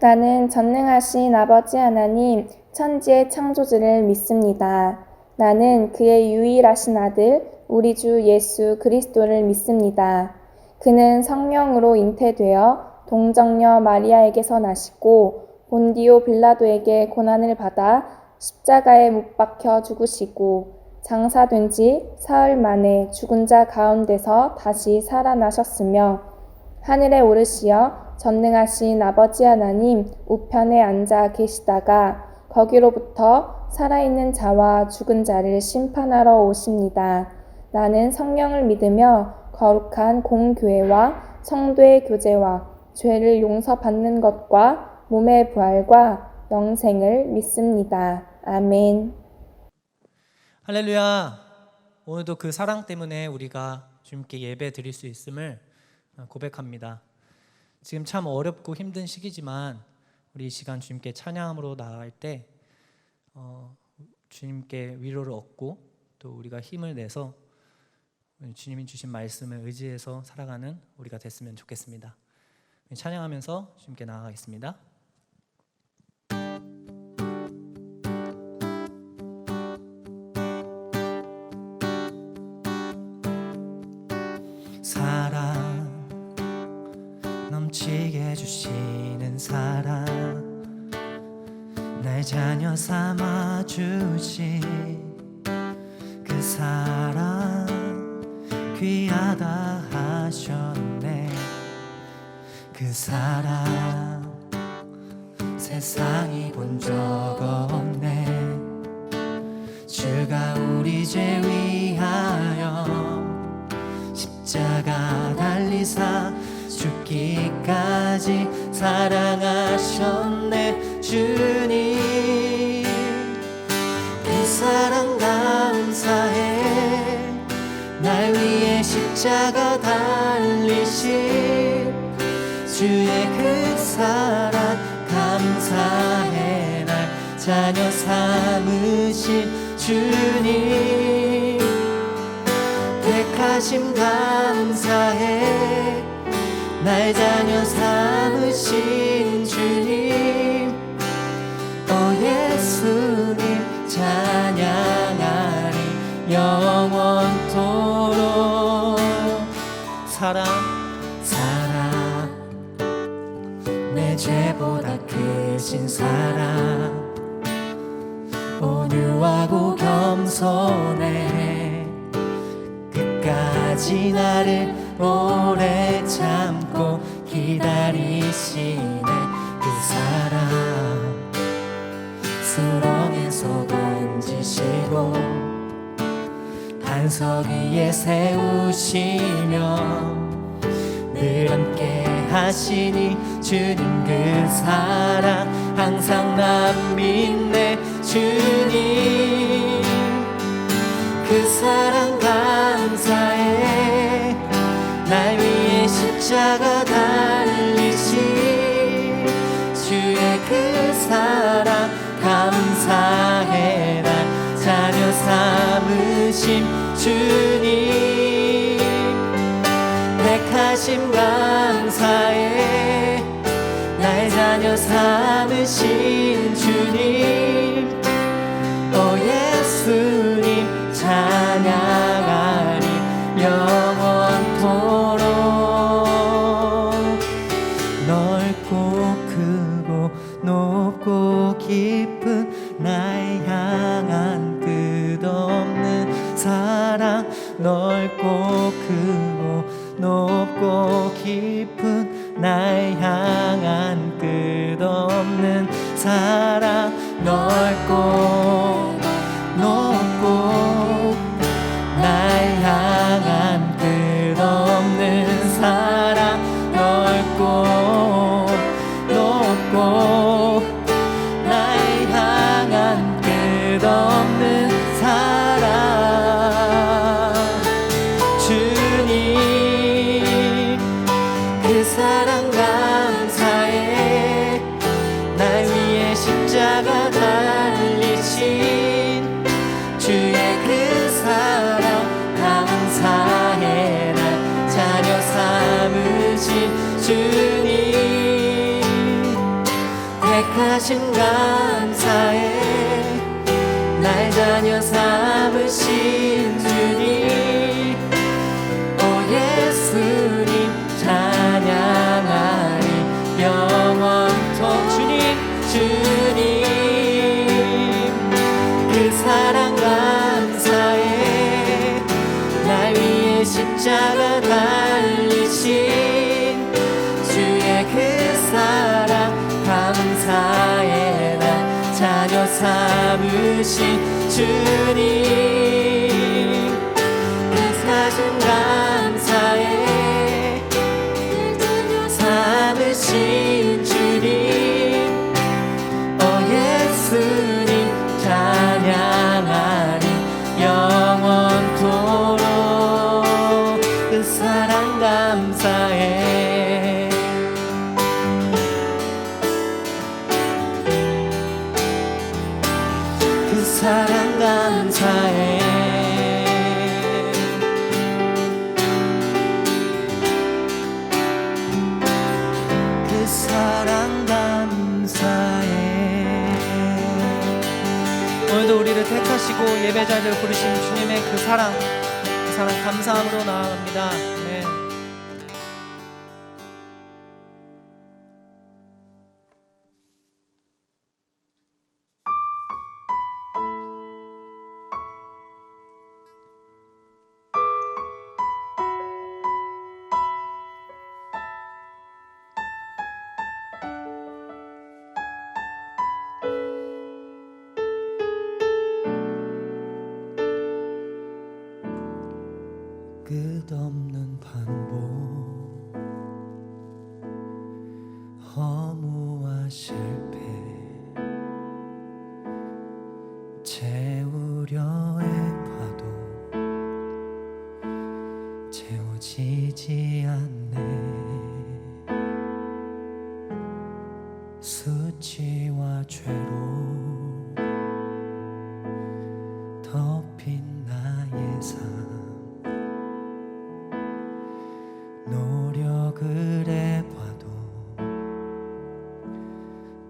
나는 전능하신 아버지 하나님, 천지의 창조주를 믿습니다. 나는 그의 유일하신 아들, 우리 주 예수 그리스도를 믿습니다. 그는 성령으로 잉태되어 동정녀 마리아에게서 나시고 본디오 빌라도에게 고난을 받아 십자가에 못 박혀 죽으시고 장사된 지 사흘 만에 죽은 자 가운데서 다시 살아나셨으며 하늘에 오르시어 전능하신 아버지 하나님 우편에 앉아 계시다가 거기로부터 살아있는 자와 죽은 자를 심판하러 오십니다. 나는 성령을 믿으며 거룩한 공교회와 성도의 교제와 죄를 용서받는 것과 몸의 부활과 영생을 믿습니다. 아멘. 할렐루야. 오늘도 그 사랑 때문에 우리가 주님께 예배 드릴 수 있음을 고백합니다. 지금 참 어렵고 힘든 시기지만 우리 이 시간 주님께 찬양함으로 나아갈 때 주님께 위로를 얻고 또 우리가 힘을 내서 주님이 주신 말씀을 의지해서 살아가는 우리가 됐으면 좋겠습니다. 찬양하면서 주님께 나아가겠습니다. 사랑 넘치게 해주시는 사랑 날 자녀 삼아 주신 그 사랑 귀하다 하셨네. 그 사랑 세상이 본 적 없네. 주가 우리 죄 위하여 십자가 달리사 죽기까지 사랑하셨네. 주님 그 사랑 감사해. 날 위해 십자가 달리신 주의 그 사랑 감사해. 날 자녀 삼으신 주님 택하심 감사해. 날 자녀 삼으신 주님 예수님 찬양하리 영원토록. 사랑 내 죄보다 크신 사랑 온유하고 겸손해. 끝까지 나를 오래 참고 기다리시네. 그 사랑 수렁에서 던지시고 반석 위에 세우시며 늘 함께 하시니 주님 그 사랑 항상 난 믿네. 주님 그 사랑 감사해. 날 위해 십자가 달리신 주의 그 사랑 감사해. 날 자녀 삼으신 주님 택하심 감사해. 날 자녀 삼으신 주님 예수님 찬양하리 영원토록. 넓고 크고 높고 깊은 날 향한 끝없는 사랑. 넓고 크고 높고 깊은 날 향한 끝없는 사랑. 넓고 높고 날 향한 끝없는 사랑. 넓고 높고 날 향한 끝없는 사랑. 주님 그 사랑 감사해. 날 위해 십자가 달리신 주의 그 사랑 감사해. 날 자녀 삼으신 주님 사신 감사해. 날 자녀 삼으신 주님, 오 예수님 찬양하리 영원토록. 주님 그 사랑 감사해. 날 위해 십자가 달리신 주의 그 사랑 감사해. 나 자녀 삼으신 주님 그 사신 감사해. 삼으신 주님, 오 예수님 찬양하리 영원토록. 그 사랑 감사해. 그 사랑 감사해. 그 사랑 감사해. 오늘도 우리를 택하시고 예배자를 부르신 주님의 그 사랑 감사함으로 나아갑니다. 아멘. 끝없는 반복, 허무와 실패, 채우려 해봐도 채워지지 않네. 수치와 죄로 덮인 나의 삶, 노력을 해봐도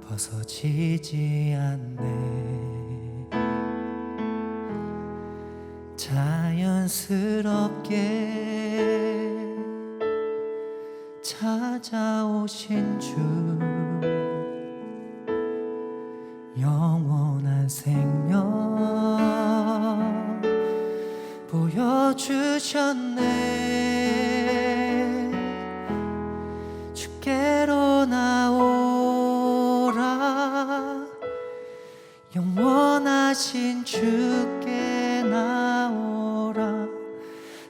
벗어지지 않네. 자연스럽게 찾아오신 주, 영원한 생명 보여주셨네. 주께로 나오라, 영원하신 주께 나오라.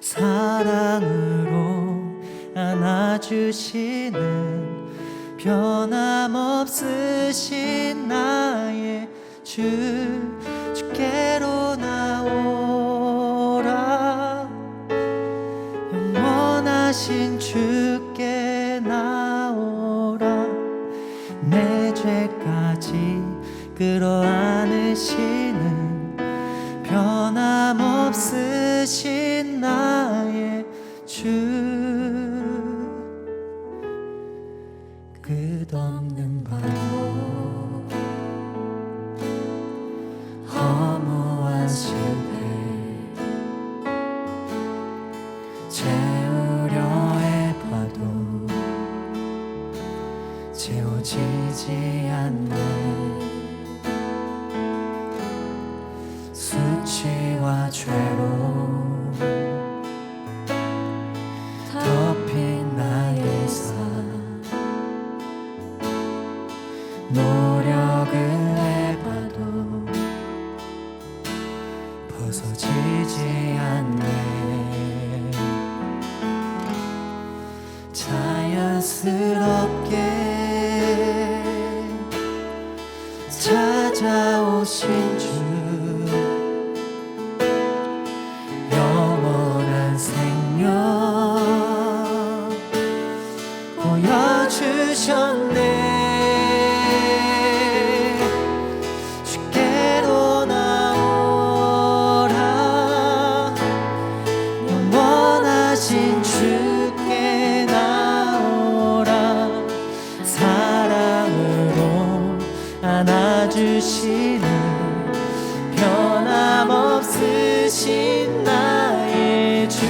사랑으로 안아주시는 변함없으신 나의 주께로 나오라, 영원하신 주께 나오라. 내 죄까지 끌어안으시는 변함없으신 나의 주. 끝없는 반복, 허무한 실패, 채우려 해봐도 채워지지 않네. 수치와 죄로 덮인 나의 삶, 노력을 해봐도 벗어지지 않네. 자연스럽게 찾아오신 주, 영원한 생명 보여주셨네. 주께로 나오라, 영원하신 주께 나오라. 사랑으로 없으신 나의 주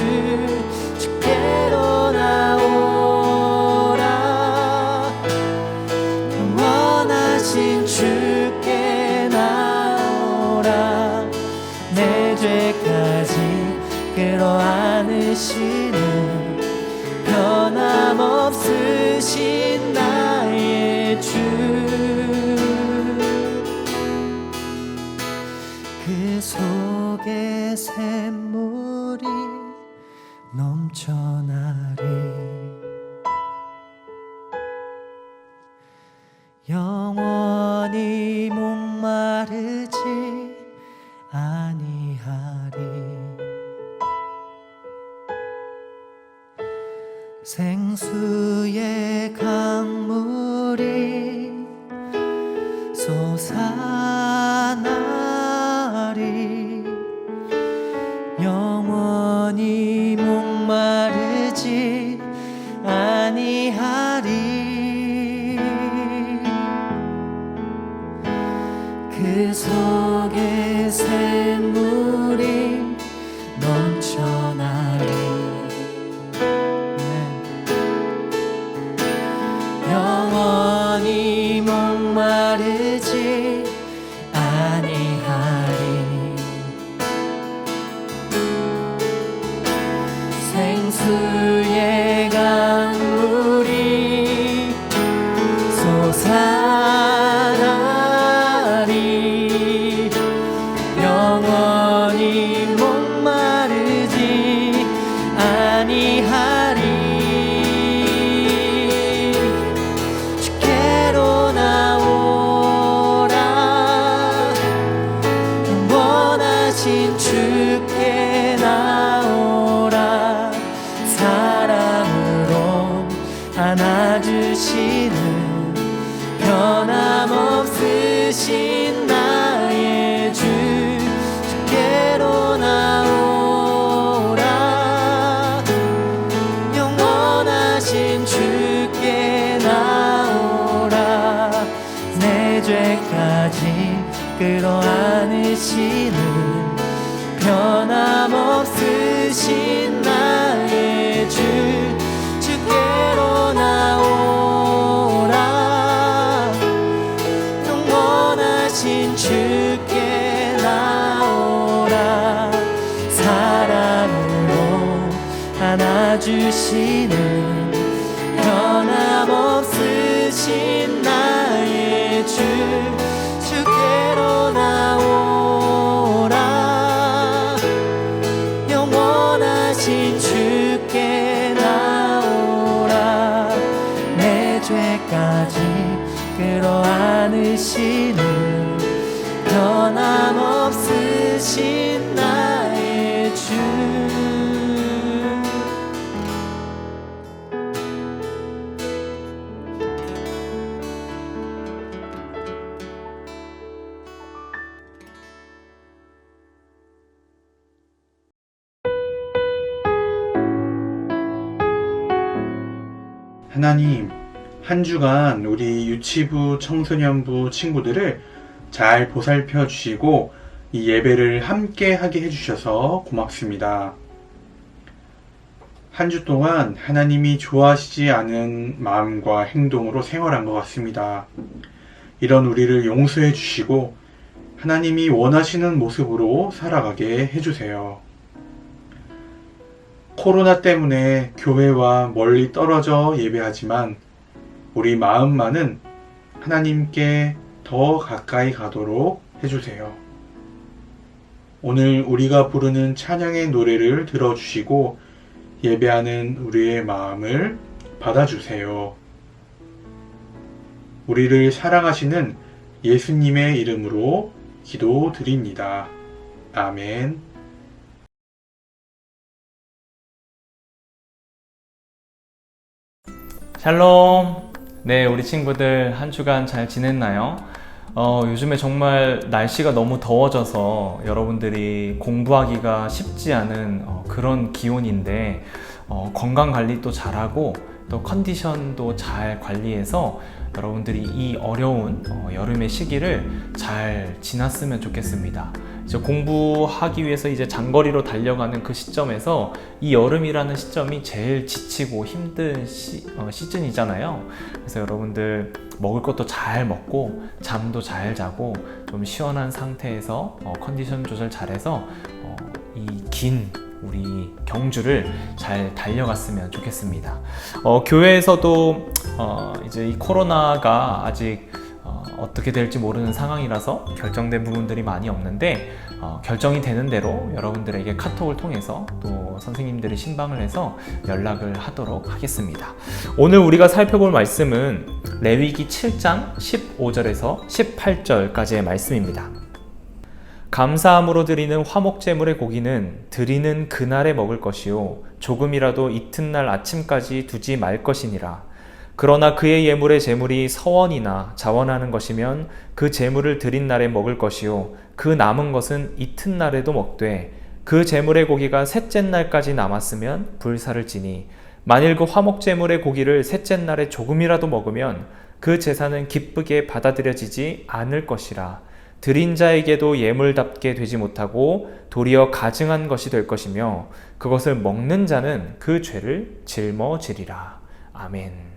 주께로 나오라 영원하신 주께 나오라 내 죄까지 끌어안으시는 변함없으신 나의 주 그 속에 샘물이 넘쳐나리 영원히 목마르지 아니하리 생수의 강물이 솟아나리 영원히 목마르지 아니하리 그 속에 샘물이 넘쳐나리 영원히 목마르지 아니하리 생수의 강물이 솟아나리 영원히 목마르지 아니하리 주께로 나오라 원하신 주께 나오라 사랑으로 안아주시는 변함없으신 나의 주 주께로 나오라 영원하신 주께 나오라 내 죄까지 끌어안으시는 변함없으신 나의 주 주께로 나오라 영원하신 주께 나오라 사랑으로 안아주시는 변함없으신 나의 주 주께로 나오라 영원하신 주께 나오라 내 죄까지 끌어안으시는 변함없으신 나의 주 하나님, 한 주간 우리 유치부, 청소년부 친구들을 잘 보살펴 주시고 이 예배를 함께 하게 해주셔서 고맙습니다. 한 주 동안 하나님이 좋아하시지 않은 마음과 행동으로 생활한 것 같습니다. 이런 우리를 용서해 주시고 하나님이 원하시는 모습으로 살아가게 해주세요. 코로나 때문에 교회와 멀리 떨어져 예배하지만 우리 마음만은 하나님께 더 가까이 가도록 해주세요. 오늘 우리가 부르는 찬양의 노래를 들어주시고 예배하는 우리의 마음을 받아주세요. 우리를 사랑하시는 예수님의 이름으로 기도드립니다. 아멘. 샬롬. 네, 우리 친구들 한 주간 잘 지냈나요? 요즘에 정말 날씨가 너무 더워져서 여러분들이 공부하기가 쉽지 않은 그런 기온인데 건강 관리도 잘하고 또 컨디션도 잘 관리해서 여러분들이 이 어려운 여름의 시기를 잘 지났으면 좋겠습니다. 이제 공부하기 위해서 이제 장거리로 달려가는 그 시점에서 이 여름이라는 시점이 제일 지치고 힘든 시즌이잖아요. 그래서 여러분들 먹을 것도 잘 먹고 잠도 잘 자고 좀 시원한 상태에서 컨디션 조절 잘해서 이 긴 우리 경주를 잘 달려갔으면 좋겠습니다. 교회에서도 이제 이 코로나가 아직 어떻게 될지 모르는 상황이라서 결정된 부분들이 많이 없는데 결정이 되는 대로 여러분들에게 카톡을 통해서 또 선생님들이 신방을 해서 연락을 하도록 하겠습니다. 오늘 우리가 살펴볼 말씀은 레위기 7장 15절에서 18절까지의 말씀입니다. 감사함으로 드리는 화목제물의 고기는 드리는 그날에 먹을 것이요 조금이라도 이튿날 아침까지 두지 말 것이니라. 그러나 그의 예물의 제물이 서원이나 자원하는 것이면 그 제물을 드린 날에 먹을 것이요 그 남은 것은 이튿날에도 먹되 그 제물의 고기가 셋째 날까지 남았으면 불사를 지니 만일 그 화목제물의 고기를 셋째 날에 조금이라도 먹으면 그 제사는 기쁘게 받아들여지지 않을 것이라. 드린 자에게도 예물답게 되지 못하고 도리어 가증한 것이 될 것이며 그것을 먹는 자는 그 죄를 짊어지리라. 아멘.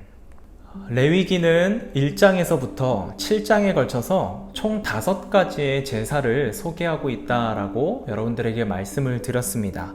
레위기는 1장에서부터 7장에 걸쳐서 총 5가지의 제사를 소개하고 있다라고 여러분들에게 말씀을 드렸습니다.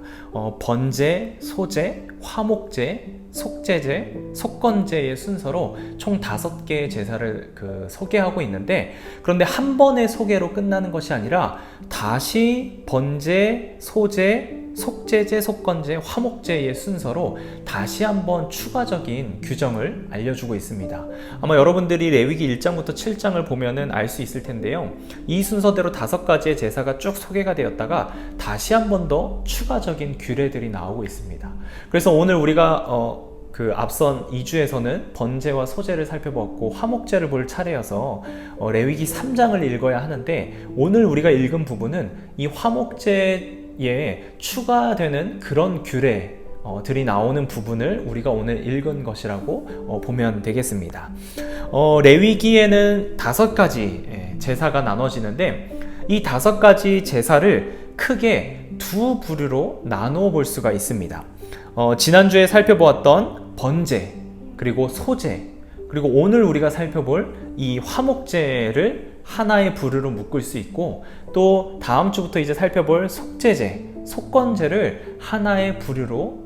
번제, 소제, 화목제, 속제제, 속건제의 순서로 총 5개의 제사를 소개하고 있는데, 그런데 한 번의 소개로 끝나는 것이 아니라 다시 번제, 소제, 속제제, 속건제, 화목제의 순서로 다시 한번 추가적인 규정을 알려주고 있습니다. 아마 여러분들이 레위기 1장부터 7장을 보면은 알 수 있을 텐데요. 이 순서대로 5가지의 제사가 쭉 소개가 되었다가 다시 한번 더 추가적인 규례들이 나오고 있습니다. 그래서 오늘 우리가 앞선 2주에서는 번제와 소제를 살펴보았고 화목제를 볼 차례여서 레위기 3장을 읽어야 하는데, 오늘 우리가 읽은 부분은 이 화목제에 추가되는 그런 규례들이 나오는 부분을 우리가 오늘 읽은 것이라고 보면 되겠습니다. 레위기에는 5가지 제사가 나눠지는데, 이 5가지 제사를 크게 두 부류로 나누어 볼 수가 있습니다. 지난주에 살펴보았던 번제, 그리고 소제, 그리고 오늘 우리가 살펴볼 이 화목제를 하나의 부류로 묶을 수 있고, 또 다음 주부터 이제 살펴볼 속제제, 속건제를 하나의 부류로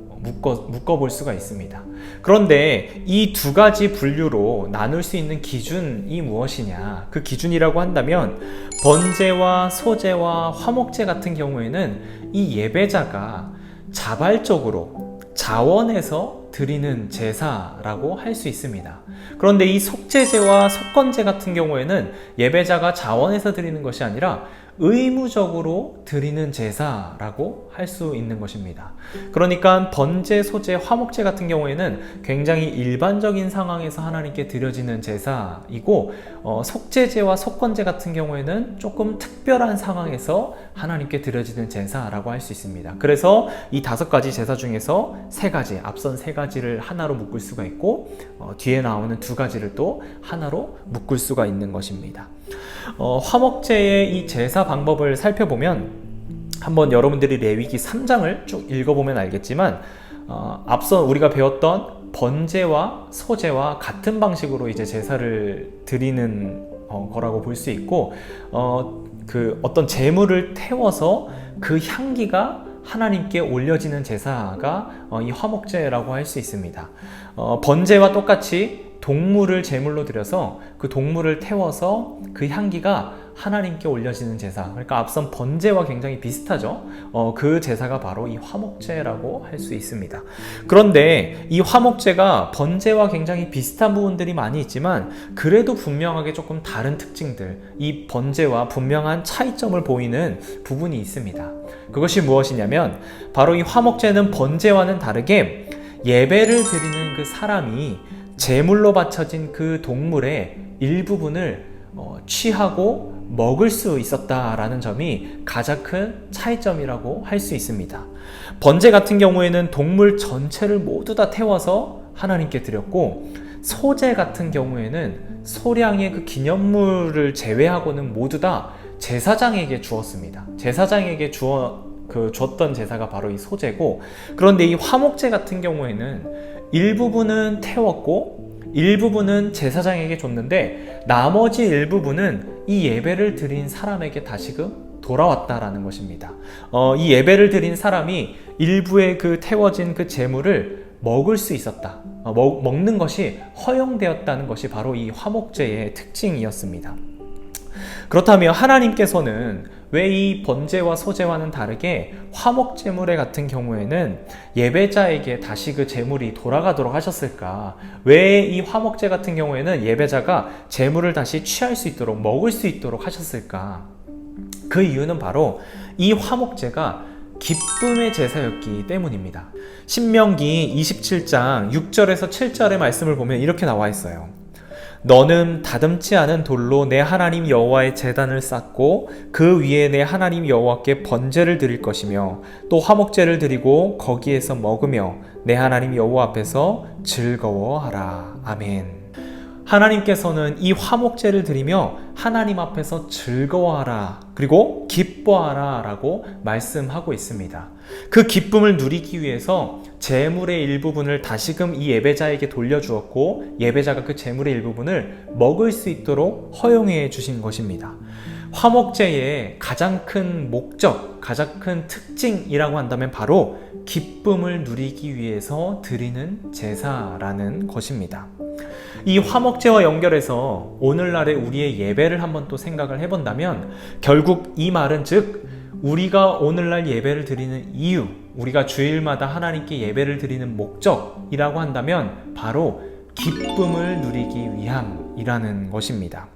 묶어볼 수가 있습니다. 그런데 이 2가지 분류로 나눌 수 있는 기준이 무엇이냐? 그 기준이라고 한다면 번제와 소제와 화목제 같은 경우에는 이 예배자가 자발적으로 자원해서 드리는 제사라고 할 수 있습니다. 그런데 이 속제제와 속건제 같은 경우에는 예배자가 자원해서 드리는 것이 아니라 의무적으로 드리는 제사라고 할 수 있는 것입니다. 그러니까 번제, 소제, 화목제 같은 경우에는 굉장히 일반적인 상황에서 하나님께 드려지는 제사이고, 속제제와 속건제 같은 경우에는 조금 특별한 상황에서 하나님께 드려지는 제사라고 할 수 있습니다. 그래서 이 5가지 제사 중에서 3가지, 앞선 3가지를 하나로 묶을 수가 있고, 뒤에 나오는 2가지를 또 하나로 묶을 수가 있는 것입니다. 화목제의 이 제사 방법을 살펴보면, 한번 여러분들이 레위기 3장을 쭉 읽어보면 알겠지만, 앞서 우리가 배웠던 번제와 소제와 같은 방식으로 이제 제사를 드리는 거라고 볼 수 있고, 어떤 제물을 태워서 그 향기가 하나님께 올려지는 제사가 이 화목제라고 할 수 있습니다. 번제와 똑같이 동물을 제물로 드려서 그 동물을 태워서 그 향기가 하나님께 올려지는 제사, 그러니까 앞선 번제와 굉장히 비슷하죠. 그 제사가 바로 이 화목제라고 할 수 있습니다. 그런데 이 화목제가 번제와 굉장히 비슷한 부분들이 많이 있지만, 그래도 분명하게 조금 다른 특징들, 이 번제와 분명한 차이점을 보이는 부분이 있습니다. 그것이 무엇이냐면, 바로 이 화목제는 번제와는 다르게 예배를 드리는 그 사람이 제물로 바쳐진 그 동물의 일부분을 취하고 먹을 수 있었다라는 점이 가장 큰 차이점이라고 할 수 있습니다. 번제 같은 경우에는 동물 전체를 모두 다 태워서 하나님께 드렸고, 소제 같은 경우에는 소량의 그 기념물을 제외하고는 모두 다 제사장에게 주었습니다. 제사장에게 줬던 제사가 바로 이 소제고, 그런데 이 화목제 같은 경우에는 일부분은 태웠고 일부분은 제사장에게 줬는데 나머지 일부분은 이 예배를 드린 사람에게 다시금 돌아왔다라는 것입니다. 이 예배를 드린 사람이 일부의 그 태워진 그 제물을 먹을 수 있었다. 먹는 것이 허용되었다는 것이 바로 이 화목제의 특징이었습니다. 그렇다면 하나님께서는 왜 이 번제와 소제와는 다르게 화목제물의 같은 경우에는 예배자에게 다시 그 제물이 돌아가도록 하셨을까? 왜 이 화목제 같은 경우에는 예배자가 제물을 다시 취할 수 있도록, 먹을 수 있도록 하셨을까? 그 이유는 바로 이 화목제가 기쁨의 제사였기 때문입니다. 신명기 27장 6절에서 7절의 말씀을 보면 이렇게 나와 있어요. 너는 다듬지 않은 돌로 내 하나님 여호와의 제단을 쌓고 그 위에 내 하나님 여호와께 번제를 드릴 것이며 또 화목제를 드리고 거기에서 먹으며 내 하나님 여호와 앞에서 즐거워하라. 아멘. 하나님께서는 이 화목제를 드리며 하나님 앞에서 즐거워하라, 그리고 기뻐하라 라고 말씀하고 있습니다. 그 기쁨을 누리기 위해서 제물의 일부분을 다시금 이 예배자에게 돌려주었고 예배자가 그 제물의 일부분을 먹을 수 있도록 허용해 주신 것입니다. 화목제의 가장 큰 목적, 가장 큰 특징이라고 한다면 바로 기쁨을 누리기 위해서 드리는 제사라는 것입니다. 이 화목제와 연결해서 오늘날의 우리의 예배를 한번 또 생각을 해본다면 결국 이 말은 즉 우리가 오늘날 예배를 드리는 이유, 우리가 주일마다 하나님께 예배를 드리는 목적이라고 한다면 바로 기쁨을 누리기 위함이라는 것입니다.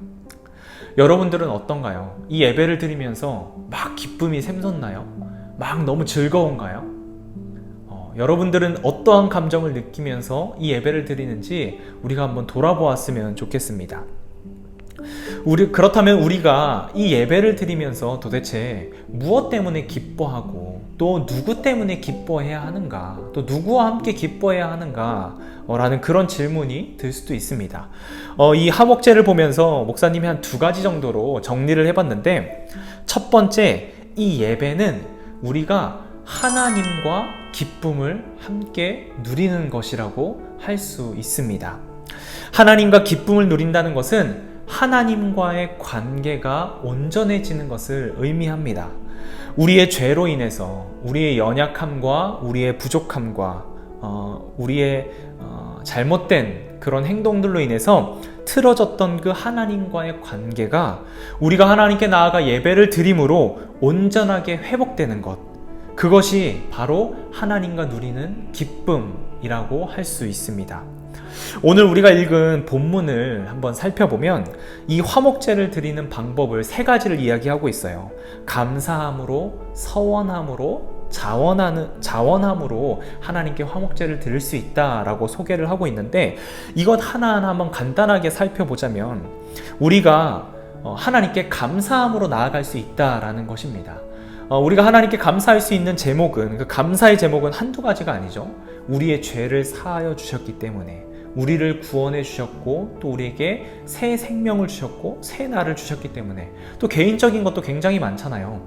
여러분들은 어떤가요? 이 예배를 드리면서 막 기쁨이 샘솟나요? 막 너무 즐거운가요? 여러분들은 어떠한 감정을 느끼면서 이 예배를 드리는지 우리가 한번 돌아보았으면 좋겠습니다. 그렇다면 우리가 이 예배를 드리면서 도대체 무엇 때문에 기뻐하고 또 누구 때문에 기뻐해야 하는가, 또 누구와 함께 기뻐해야 하는가 라는 그런 질문이 들 수도 있습니다. 이 화목제를 보면서 목사님이 한 2가지 정도로 정리를 해봤는데, 첫 번째, 이 예배는 우리가 하나님과 기쁨을 함께 누리는 것이라고 할 수 있습니다. 하나님과 기쁨을 누린다는 것은 하나님과의 관계가 온전해지는 것을 의미합니다. 우리의 죄로 인해서 우리의 연약함과 우리의 부족함과 우리의 잘못된 그런 행동들로 인해서 틀어졌던 그 하나님과의 관계가 우리가 하나님께 나아가 예배를 드림으로 온전하게 회복되는 것, 그것이 바로 하나님과 누리는 기쁨이라고 할 수 있습니다. 오늘 우리가 읽은 본문을 한번 살펴보면 이 화목제를 드리는 방법을 3가지를 이야기하고 있어요. 감사함으로, 서원함으로, 자원함으로 하나님께 화목제를 드릴 수 있다라고 소개를 하고 있는데, 이것 하나하나 한번 간단하게 살펴보자면 우리가 하나님께 감사함으로 나아갈 수 있다라는 것입니다. 우리가 하나님께 감사할 수 있는 제목은, 그 감사의 제목은 한두 가지가 아니죠. 우리의 죄를 사하여 주셨기 때문에, 우리를 구원해 주셨고 또 우리에게 새 생명을 주셨고 새 날을 주셨기 때문에, 또 개인적인 것도 굉장히 많잖아요.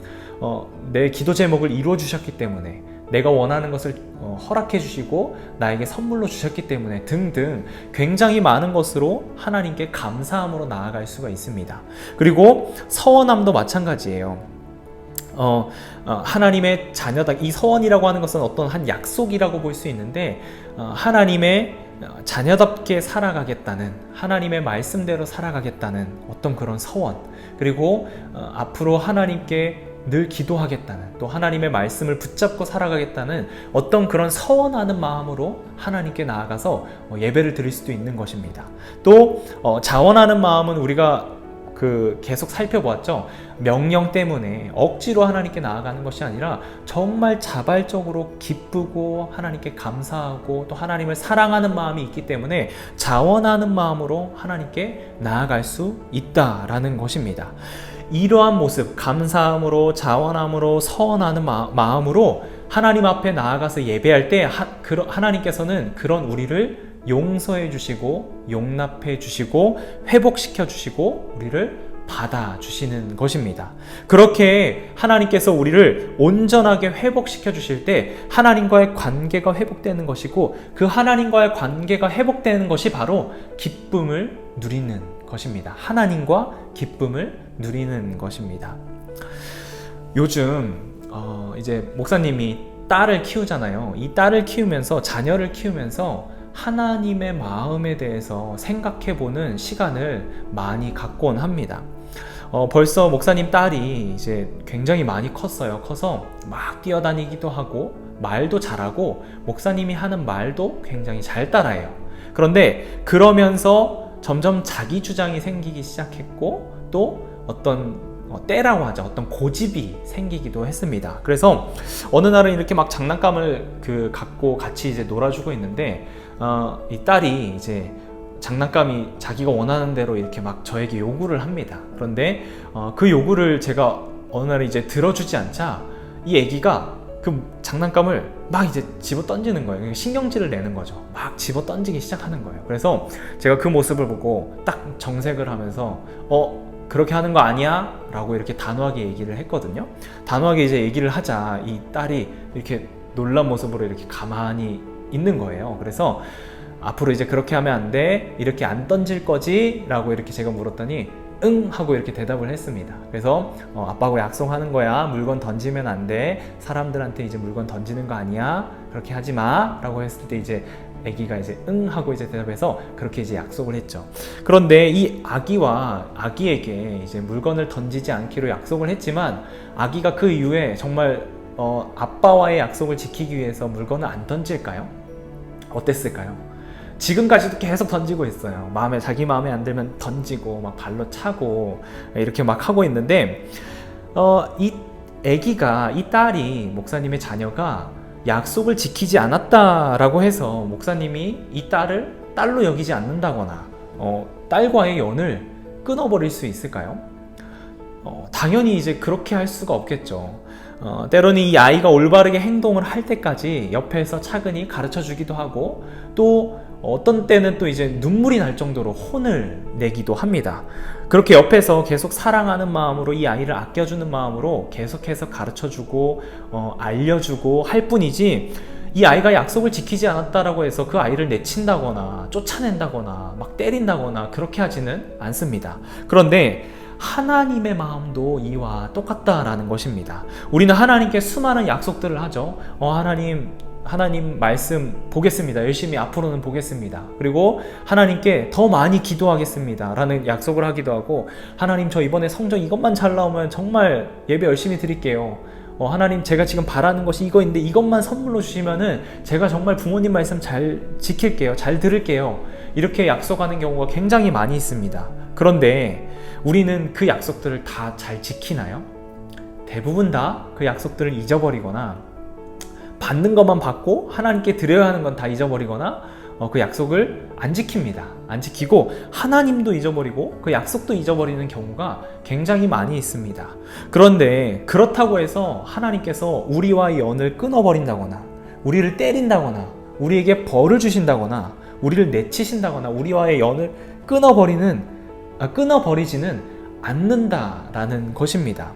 내 기도 제목을 이루어 주셨기 때문에, 내가 원하는 것을 허락해 주시고 나에게 선물로 주셨기 때문에 등등 굉장히 많은 것으로 하나님께 감사함으로 나아갈 수가 있습니다. 그리고 서원함도 마찬가지예요. 하나님의 자녀다. 이 서원이라고 하는 것은 어떤 한 약속이라고 볼 수 있는데, 하나님의 자녀답게 살아가겠다는, 하나님의 말씀대로 살아가겠다는 어떤 그런 서원, 그리고 앞으로 하나님께 늘 기도하겠다는, 또 하나님의 말씀을 붙잡고 살아가겠다는 어떤 그런 서원하는 마음으로 하나님께 나아가서 예배를 드릴 수도 있는 것입니다. 또 자원하는 마음은 우리가 계속 살펴보았죠. 명령 때문에 억지로 하나님께 나아가는 것이 아니라 정말 자발적으로 기쁘고 하나님께 감사하고 또 하나님을 사랑하는 마음이 있기 때문에 자원하는 마음으로 하나님께 나아갈 수 있다라는 것입니다. 이러한 모습, 감사함으로, 자원함으로, 서원하는 마음으로 하나님 앞에 나아가서 예배할 때 하나님께서는 그런 우리를 용서해 주시고 용납해 주시고 회복시켜 주시고 우리를 받아주시는 것입니다. 그렇게 하나님께서 우리를 온전하게 회복시켜 주실 때 하나님과의 관계가 회복되는 것이고, 그 하나님과의 관계가 회복되는 것이 바로 기쁨을 누리는 것입니다. 하나님과 기쁨을 누리는 것입니다. 요즘 이제 목사님이 딸을 키우잖아요. 이 딸을 키우면서, 자녀를 키우면서 하나님의 마음에 대해서 생각해보는 시간을 많이 갖곤 합니다. 벌써 목사님 딸이 이제 굉장히 많이 컸어요. 커서 막 뛰어다니기도 하고 말도 잘하고 목사님이 하는 말도 굉장히 잘 따라해요. 그런데 그러면서 점점 자기 주장이 생기기 시작했고, 또 어떤 때라고 하죠. 어떤 고집이 생기기도 했습니다. 그래서 어느 날은 이렇게 막 장난감을 갖고 같이 이제 놀아주고 있는데, 이 딸이 이제 장난감이 자기가 원하는 대로 이렇게 막 저에게 요구를 합니다. 그런데 그 요구를 제가 어느 날 이제 들어주지 않자 이 애기가 그 장난감을 막 이제 집어 던지는 거예요. 신경질을 내는 거죠. 막 집어 던지기 시작하는 거예요. 그래서 제가 그 모습을 보고 딱 정색을 하면서 그렇게 하는 거 아니야? 라고 이렇게 단호하게 얘기를 했거든요. 단호하게 이제 얘기를 하자 이 딸이 이렇게 놀란 모습으로 이렇게 가만히 있는 거예요. 그래서 앞으로 이제 그렇게 하면 안 돼, 이렇게 안 던질 거지? 라고 이렇게 제가 물었더니 응 하고 이렇게 대답을 했습니다. 그래서 아빠하고 약속하는 거야. 물건 던지면 안 돼. 사람들한테 이제 물건 던지는 거 아니야. 그렇게 하지 마. 라고 했을 때 이제 아기가 이제 응 하고 이제 대답해서 그렇게 이제 약속을 했죠. 그런데 이 아기에게 이제 물건을 던지지 않기로 약속을 했지만, 아기가 그 이후에 정말 아빠와의 약속을 지키기 위해서 물건을 안 던질까요? 어땠을까요? 지금까지도 계속 던지고 있어요. 자기 마음에 안 들면 던지고 막 발로 차고 이렇게 막 하고 있는데, 이 아기가, 이 딸이, 목사님의 자녀가 약속을 지키지 않았다라고 해서 목사님이 이 딸을 딸로 여기지 않는다거나 딸과의 연을 끊어버릴 수 있을까요? 당연히 이제 그렇게 할 수가 없겠죠. 때로는 이 아이가 올바르게 행동을 할 때까지 옆에서 차근히 가르쳐 주기도 하고, 또 어떤 때는 또 이제 눈물이 날 정도로 혼을 내기도 합니다. 그렇게 옆에서 계속 사랑하는 마음으로, 이 아이를 아껴주는 마음으로 계속해서 가르쳐주고 알려주고 할 뿐이지, 이 아이가 약속을 지키지 않았다라고 해서 그 아이를 내친다거나 쫓아낸다거나 막 때린다거나 그렇게 하지는 않습니다. 그런데 하나님의 마음도 이와 똑같다라는 것입니다. 우리는 하나님께 수많은 약속들을 하죠. 하나님 말씀 보겠습니다. 열심히 앞으로는 보겠습니다. 그리고 하나님께 더 많이 기도하겠습니다 라는 약속을 하기도 하고, 하나님 저 이번에 성적 이것만 잘 나오면 정말 예배 열심히 드릴게요. 하나님 제가 지금 바라는 것이 이거인데 이것만 선물로 주시면은 제가 정말 부모님 말씀 잘 지킬게요. 잘 들을게요. 이렇게 약속하는 경우가 굉장히 많이 있습니다. 그런데 우리는 그 약속들을 다 잘 지키나요? 대부분 다 그 약속들을 잊어버리거나, 받는 것만 받고 하나님께 드려야 하는 건 다 잊어버리거나 그 약속을 안 지킵니다. 안 지키고 하나님도 잊어버리고 그 약속도 잊어버리는 경우가 굉장히 많이 있습니다. 그런데 그렇다고 해서 하나님께서 우리와의 연을 끊어버린다거나, 우리를 때린다거나, 우리에게 벌을 주신다거나, 우리를 내치신다거나, 우리와의 연을 끊어버리지는 않는다라는 것입니다.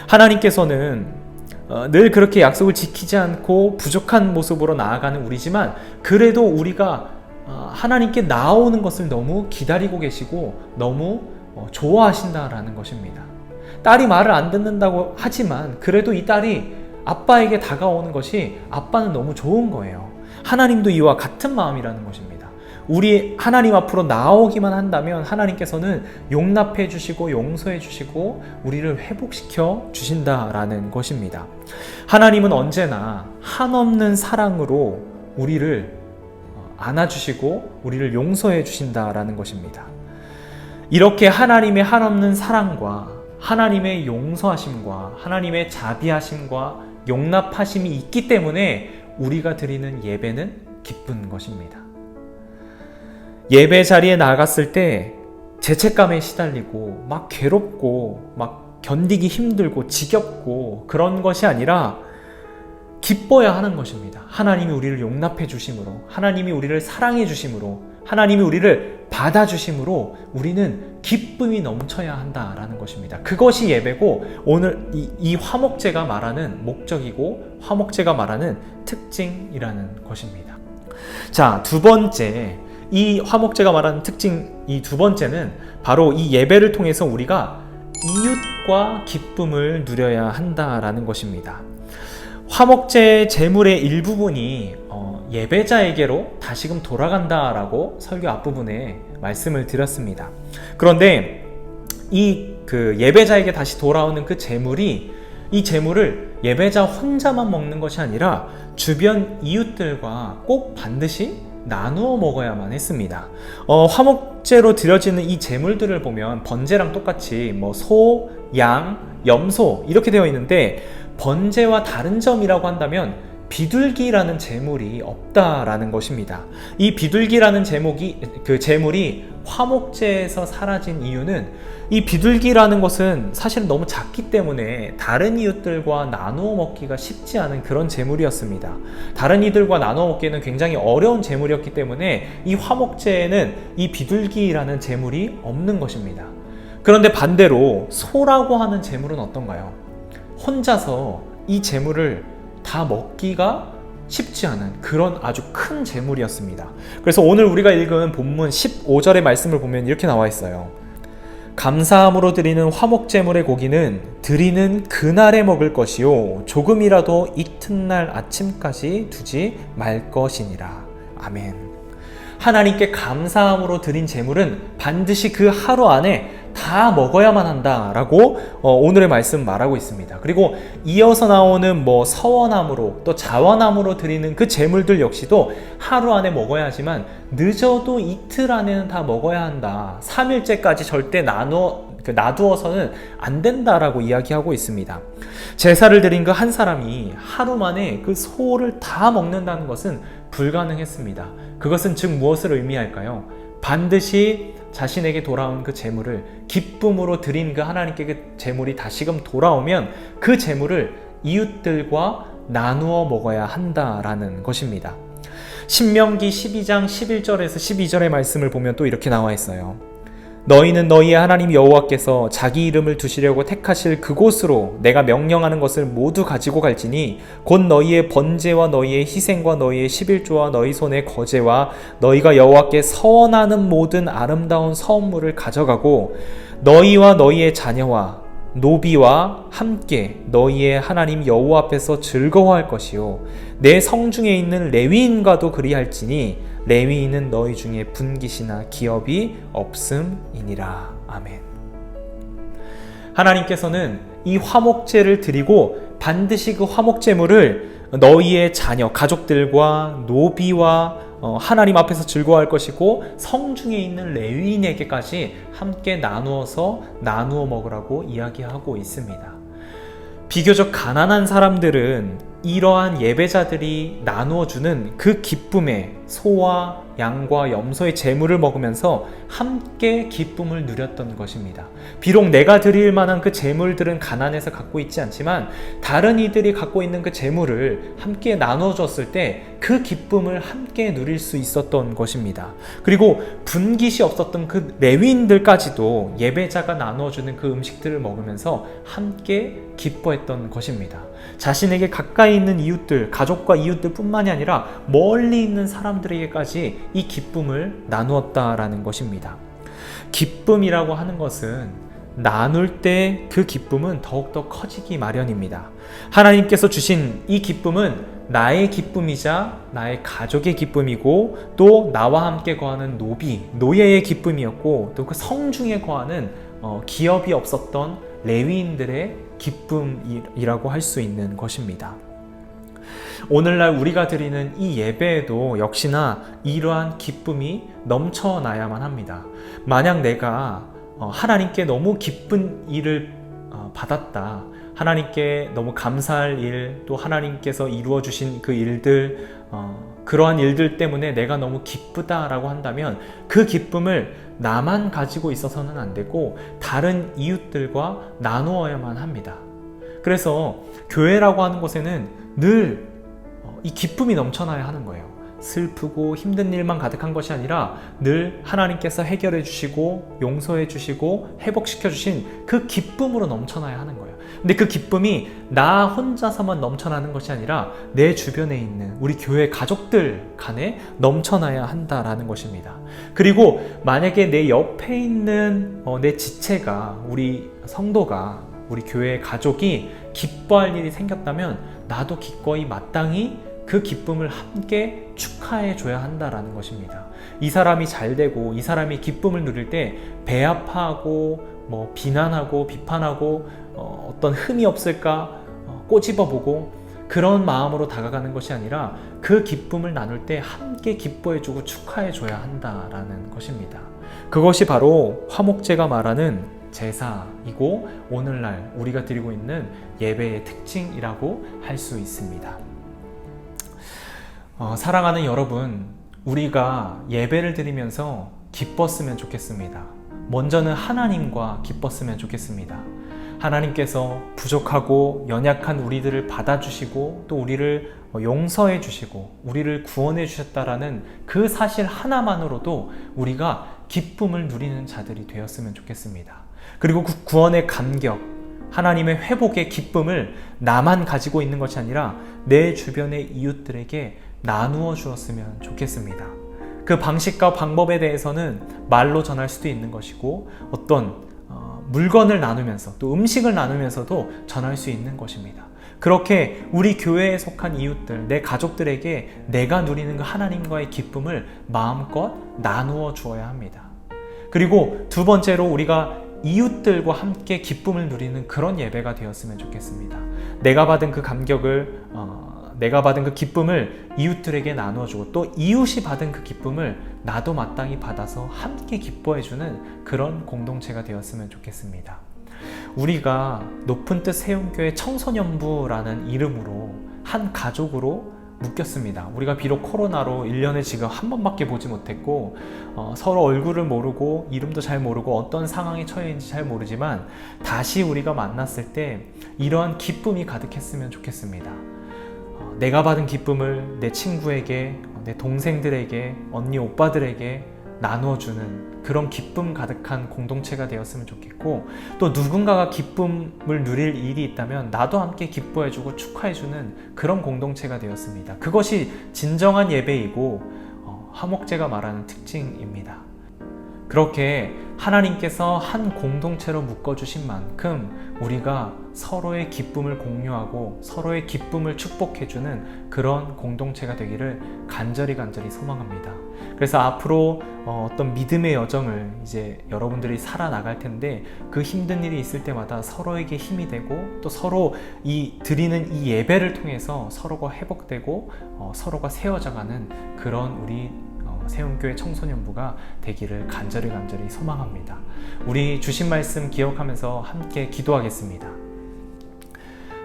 하나님께서는 늘 그렇게 약속을 지키지 않고 부족한 모습으로 나아가는 우리지만, 그래도 우리가 하나님께 나아오는 것을 너무 기다리고 계시고 너무 좋아하신다라는 것입니다. 딸이 말을 안 듣는다고 하지만 그래도 이 딸이 아빠에게 다가오는 것이 아빠는 너무 좋은 거예요. 하나님도 이와 같은 마음이라는 것입니다. 우리 하나님 앞으로 나오기만 한다면 하나님께서는 용납해 주시고 용서해 주시고 우리를 회복시켜 주신다라는 것입니다. 하나님은 언제나 한없는 사랑으로 우리를 안아주시고 우리를 용서해 주신다라는 것입니다. 이렇게 하나님의 한없는 사랑과 하나님의 용서하심과 하나님의 자비하심과 용납하심이 있기 때문에 우리가 드리는 예배는 기쁜 것입니다. 예배 자리에 나갔을 때 죄책감에 시달리고 막 괴롭고 막 견디기 힘들고 지겹고 그런 것이 아니라 기뻐야 하는 것입니다. 하나님이 우리를 용납해 주심으로, 하나님이 우리를 사랑해 주심으로, 하나님이 우리를 받아주심으로 우리는 기쁨이 넘쳐야 한다라는 것입니다. 그것이 예배고 오늘 이 화목제가 말하는 목적이고 화목제가 말하는 특징이라는 것입니다. 자, 두 번째, 이 화목제가 말하는 특징, 이 두 번째는 바로 이 예배를 통해서 우리가 이웃과 기쁨을 누려야 한다라는 것입니다. 화목제 제물의 일부분이 예배자에게로 다시금 돌아간다라고 설교 앞부분에 말씀을 드렸습니다. 그런데 이 예배자에게 다시 돌아오는 그 제물이, 이 제물을 예배자 혼자만 먹는 것이 아니라 주변 이웃들과 꼭 반드시 나누어 먹어야만 했습니다. 화목제로 드려지는 이 제물들을 보면 번제랑 똑같이 소, 양, 염소 이렇게 되어 있는데, 번제와 다른 점이라고 한다면 비둘기라는 제물이 없다라는 것입니다. 이 비둘기라는 제물이 화목제에서 사라진 이유는, 이 비둘기라는 것은 사실 너무 작기 때문에 다른 이웃들과 나누어 먹기가 쉽지 않은 그런 제물이었습니다. 다른 이들과 나누어 먹기에는 굉장히 어려운 제물이었기 때문에 이 화목제에는 이 비둘기라는 제물이 없는 것입니다. 그런데 반대로 소라고 하는 제물은 어떤가요? 혼자서 이 제물을 다 먹기가 쉽지 않은 그런 아주 큰 제물이었습니다. 그래서 오늘 우리가 읽은 본문 15절의 말씀을 보면 이렇게 나와 있어요. 감사함으로 드리는 화목제물의 고기는 드리는 그날에 먹을 것이요 조금이라도 이튿날 아침까지 두지 말 것이니라. 아멘. 하나님께 감사함으로 드린 제물은 반드시 그 하루 안에 다 먹어야만 한다라고 오늘의 말씀 말하고 있습니다. 그리고 이어서 나오는 서원함으로 또 자원함으로 드리는 그 제물들 역시도 하루 안에 먹어야 하지만 늦어도 이틀 안에는 다 먹어야 한다. 3일째까지 절대 놔두어서는 안 된다라고 이야기하고 있습니다. 제사를 드린 그 한 사람이 하루 만에 그 소를 다 먹는다는 것은 불가능했습니다. 그것은 즉 무엇을 의미할까요? 반드시 자신에게 돌아온 그 제물을 기쁨으로 드린 그 하나님께 그 제물이 다시금 돌아오면 그 제물을 이웃들과 나누어 먹어야 한다라는 것입니다. 신명기 12장 11절에서 12절의 말씀을 보면 또 이렇게 나와 있어요. 너희는 너희의 하나님 여호와께서 자기 이름을 두시려고 택하실 그곳으로 내가 명령하는 것을 모두 가지고 갈지니 곧 너희의 번제와 너희의 희생과 너희의 11조와 너희 손의 거제와 너희가 여호와께 서원하는 모든 아름다운 서원물을 가져가고 너희와 너희의 자녀와 노비와 함께 너희의 하나님 여호와 앞에서 즐거워할 것이요 내 성중에 있는 레위인과도 그리할지니 레위인은 너희 중에 분깃이나 기업이 없음이니라. 아멘. 하나님께서는 이 화목제를 드리고 반드시 그 화목제물을 너희의 자녀, 가족들과 노비와 하나님 앞에서 즐거워할 것이고 성중에 있는 레위인에게까지 함께 나누어 먹으라고 이야기하고 있습니다. 비교적 가난한 사람들은 이러한 예배자들이 나누어주는 그 기쁨에 소와 양과 염소의 제물을 먹으면서 함께 기쁨을 누렸던 것입니다. 비록 내가 드릴 만한 그 제물들은 가난해서 갖고 있지 않지만 다른 이들이 갖고 있는 그 제물을 함께 나눠줬을 때 그 기쁨을 함께 누릴 수 있었던 것입니다. 그리고 분깃이 없었던 그 레위인들까지도 예배자가 나눠주는 그 음식들을 먹으면서 함께 기뻐했던 것입니다. 자신에게 가까이 있는 이웃들, 가족과 이웃들 뿐만이 아니라 멀리 있는 사람들에게까지 이 기쁨을 나누었다라는 것입니다. 기쁨이라고 하는 것은 나눌 때 그 기쁨은 더욱더 커지기 마련입니다. 하나님께서 주신 이 기쁨은 나의 기쁨이자 나의 가족의 기쁨이고 또 나와 함께 거하는 노예의 기쁨이었고 또 그 성중에 거하는 기업이 없었던 레위인들의 기쁨이라고 할 수 있는 것입니다. 오늘날 우리가 드리는 이 예배에도 역시나 이러한 기쁨이 넘쳐나야만 합니다. 만약 내가 하나님께 너무 기쁜 일을 받았다, 하나님께 너무 감사할 일, 또 하나님께서 이루어 주신 그 일들, 그러한 일들 때문에 내가 너무 기쁘다라고 한다면 그 기쁨을 나만 가지고 있어서는 안 되고 다른 이웃들과 나누어야만 합니다. 그래서 교회라고 하는 곳에는 늘 이 기쁨이 넘쳐나야 하는 거예요. 슬프고 힘든 일만 가득한 것이 아니라 늘 하나님께서 해결해 주시고 용서해 주시고 회복시켜 주신 그 기쁨으로 넘쳐나야 하는 거예요. 근데 그 기쁨이 나 혼자서만 넘쳐나는 것이 아니라 내 주변에 있는 우리 교회 가족들 간에 넘쳐나야 한다라는 것입니다. 그리고 만약에 내 옆에 있는 내 지체가, 우리 성도가, 우리 교회 가족이 기뻐할 일이 생겼다면 나도 기꺼이 마땅히 그 기쁨을 함께 축하해 줘야 한다라는 것입니다. 이 사람이 잘 되고 이 사람이 기쁨을 누릴 때 배아파하고 비난하고 비판하고 어떤 흠이 없을까 꼬집어보고 그런 마음으로 다가가는 것이 아니라 그 기쁨을 나눌 때 함께 기뻐해주고 축하해줘야 한다라는 것입니다. 그것이 바로 화목제가 말하는 제사이고 오늘날 우리가 드리고 있는 예배의 특징이라고 할 수 있습니다. 사랑하는 여러분, 우리가 예배를 드리면서 기뻤으면 좋겠습니다. 먼저는 하나님과 기뻤으면 좋겠습니다. 하나님께서 부족하고 연약한 우리들을 받아주시고 또 우리를 용서해 주시고 우리를 구원해 주셨다라는 그 사실 하나만으로도 우리가 기쁨을 누리는 자들이 되었으면 좋겠습니다. 그리고 그 구원의 감격, 하나님의 회복의 기쁨을 나만 가지고 있는 것이 아니라 내 주변의 이웃들에게 나누어 주었으면 좋겠습니다. 그 방식과 방법에 대해서는 말로 전할 수도 있는 것이고 어떤 물건을 나누면서 또 음식을 나누면서도 전할 수 있는 것입니다. 그렇게 우리 교회에 속한 이웃들, 내 가족들에게 내가 누리는 그 하나님과의 기쁨을 마음껏 나누어 주어야 합니다. 그리고 두 번째로 우리가 이웃들과 함께 기쁨을 누리는 그런 예배가 되었으면 좋겠습니다. 내가 받은 그 감격을 내가 받은 그 기쁨을 이웃들에게 나눠주고 또 이웃이 받은 그 기쁨을 나도 마땅히 받아서 함께 기뻐해주는 그런 공동체가 되었으면 좋겠습니다. 우리가 높은 뜻 세움교회 청소년부라는 이름으로 한 가족으로 묶였습니다. 우리가 비록 코로나로 1년에 지금 한 번밖에 보지 못했고 서로 얼굴을 모르고 이름도 잘 모르고 어떤 상황에 처해 있는지 잘 모르지만 다시 우리가 만났을 때 이러한 기쁨이 가득했으면 좋겠습니다. 내가 받은 기쁨을 내 친구에게, 내 동생들에게, 언니 오빠들에게 나누어주는 그런 기쁨 가득한 공동체가 되었으면 좋겠고 또 누군가가 기쁨을 누릴 일이 있다면 나도 함께 기뻐해주고 축하해주는 그런 공동체가 되었습니다. 그것이 진정한 예배이고 화목제가 말하는 특징입니다. 그렇게 하나님께서 한 공동체로 묶어주신 만큼 우리가 서로의 기쁨을 공유하고 서로의 기쁨을 축복해주는 그런 공동체가 되기를 간절히 소망합니다. 그래서 앞으로 어떤 믿음의 여정을 이제 여러분들이 살아나갈 텐데 그 힘든 일이 있을 때마다 서로에게 힘이 되고 또 서로 드리는 이 예배를 통해서 서로가 회복되고 서로가 세워져가는 그런 우리 세움교회 청소년부가 되기를 간절히 소망합니다. 우리 주신 말씀 기억하면서 함께 기도하겠습니다.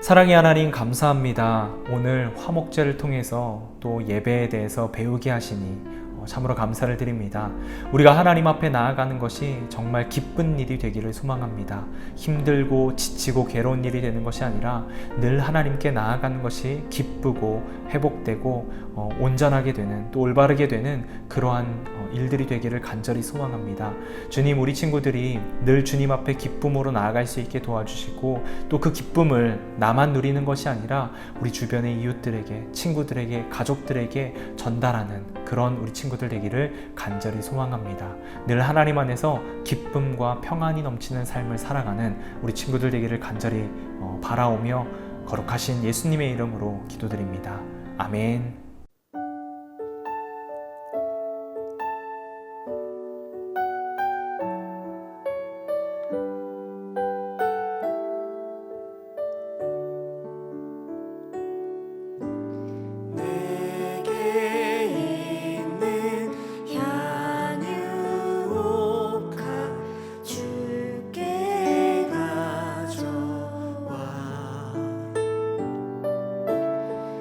사랑의 하나님 감사합니다. 오늘 화목제를 통해서 또 예배에 대해서 배우게 하시니 참으로 감사를 드립니다. 우리가 하나님 앞에 나아가는 것이 정말 기쁜 일이 되기를 소망합니다. 힘들고 지치고 괴로운 일이 되는 것이 아니라 늘 하나님께 나아가는 것이 기쁘고 회복되고 온전하게 되는 또 올바르게 되는 그러한 일들이 되기를 간절히 소망합니다. 주님, 우리 친구들이 늘 주님 앞에 기쁨으로 나아갈 수 있게 도와주시고 또 그 기쁨을 나만 누리는 것이 아니라 우리 주변의 이웃들에게, 친구들에게, 가족들에게 전달하는 그런 우리 친구들 되기를 간절히 소망합니다. 늘 하나님 안에서 기쁨과 평안이 넘치는 삶을 살아가는 우리 친구들 되기를 간절히 바라오며 거룩하신 예수님의 이름으로 기도드립니다. 아멘.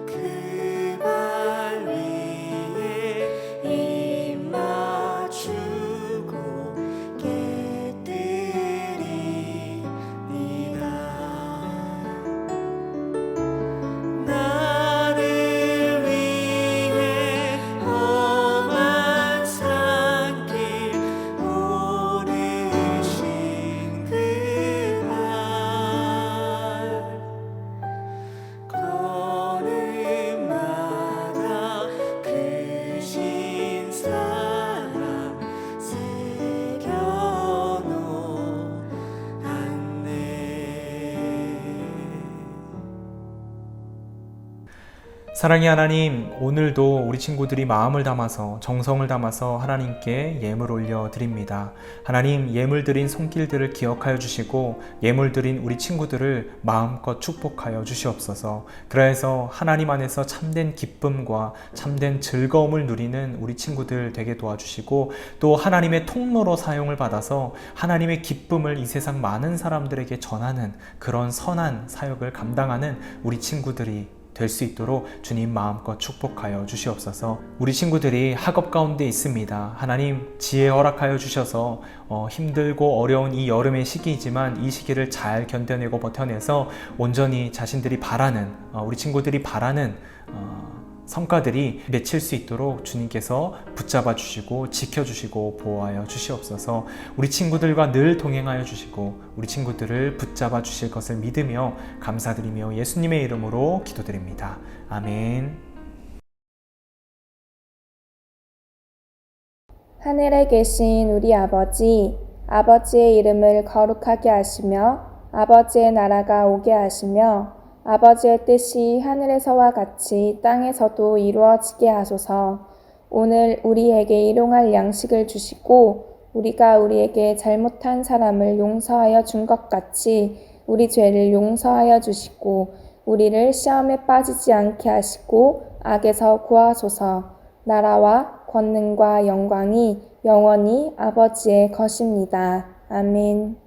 그 사랑의 하나님, 오늘도 우리 친구들이 마음을 담아서 정성을 담아서 하나님께 예물 올려 드립니다. 하나님, 예물 드린 손길들을 기억하여 주시고 예물 드린 우리 친구들을 마음껏 축복하여 주시옵소서. 그래서 하나님 안에서 참된 기쁨과 참된 즐거움을 누리는 우리 친구들 되게 도와주시고 또 하나님의 통로로 사용을 받아서 하나님의 기쁨을 이 세상 많은 사람들에게 전하는 그런 선한 사역을 감당하는 우리 친구들이 될 수 있도록 주님 마음껏 축복하여 주시옵소서. 우리 친구들이 학업 가운데 있습니다. 하나님 지혜 허락하여 주셔서 힘들고 어려운 이 여름의 시기이지만 이 시기를 잘 견뎌내고 버텨내서 온전히 자신들이 바라는 우리 친구들이 바라는 성과들이 맺힐 수 있도록 주님께서 붙잡아 주시고 지켜주시고 보호하여 주시옵소서. 우리 친구들과 늘 동행하여 주시고 우리 친구들을 붙잡아 주실 것을 믿으며 감사드리며 예수님의 이름으로 기도드립니다. 아멘. 하늘에 계신 우리 아버지, 아버지의 이름을 거룩하게 하시며 아버지의 나라가 오게 하시며 아버지의 뜻이 하늘에서와 같이 땅에서도 이루어지게 하소서. 오늘 우리에게 일용할 양식을 주시고 우리가 우리에게 잘못한 사람을 용서하여 준 것 같이 우리 죄를 용서하여 주시고 우리를 시험에 빠지지 않게 하시고 악에서 구하소서. 나라와 권능과 영광이 영원히 아버지의 것입니다. 아멘.